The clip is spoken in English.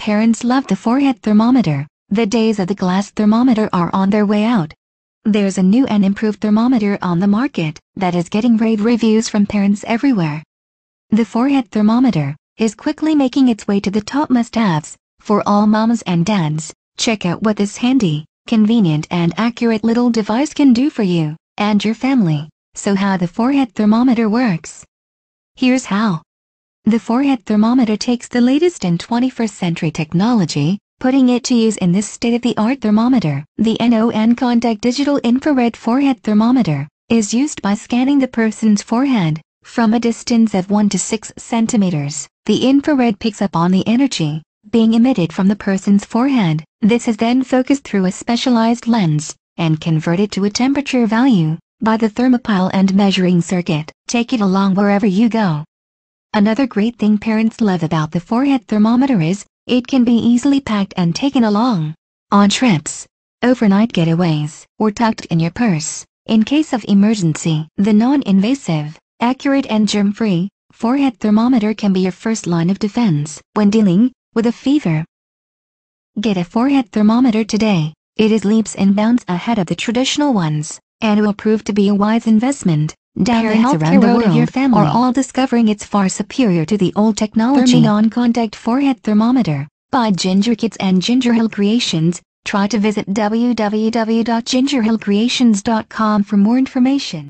parents love the forehead thermometer. The days of the glass thermometer are on their way out. There's a new and improved thermometer on the market that is getting rave reviews from parents everywhere. The forehead thermometer is quickly making its way to the top must-haves for all moms and dads. Check out what this handy, convenient and accurate little device can do for you and your family. So how the forehead thermometer works. Here's how. The forehead thermometer takes the latest in 21st century technology, putting it to use in this state-of-the-art thermometer. The non-contact digital infrared forehead thermometer is used by scanning the person's forehead from a distance of 1 to 6 centimeters. The infrared picks up on the energy being emitted from the person's forehead. This is then focused through a specialized lens and converted to a temperature value by the thermopile and measuring circuit. Take it along wherever you go. Another great thing parents love about the forehead thermometer is it can be easily packed and taken along on trips, overnight getaways, or tucked in your purse in case of emergency. The non-invasive, accurate and germ-free forehead thermometer can be your first line of defense when dealing with a fever. Get a forehead thermometer today. It is leaps and bounds ahead of the traditional ones, and will prove to be a wise investment. Parents around the world of your family are all discovering it's far superior to the old technology. Non-contact forehead thermometer by Ginger Kids and Ginger Hill Creations. Try to visit www.gingerhillcreations.com for more information.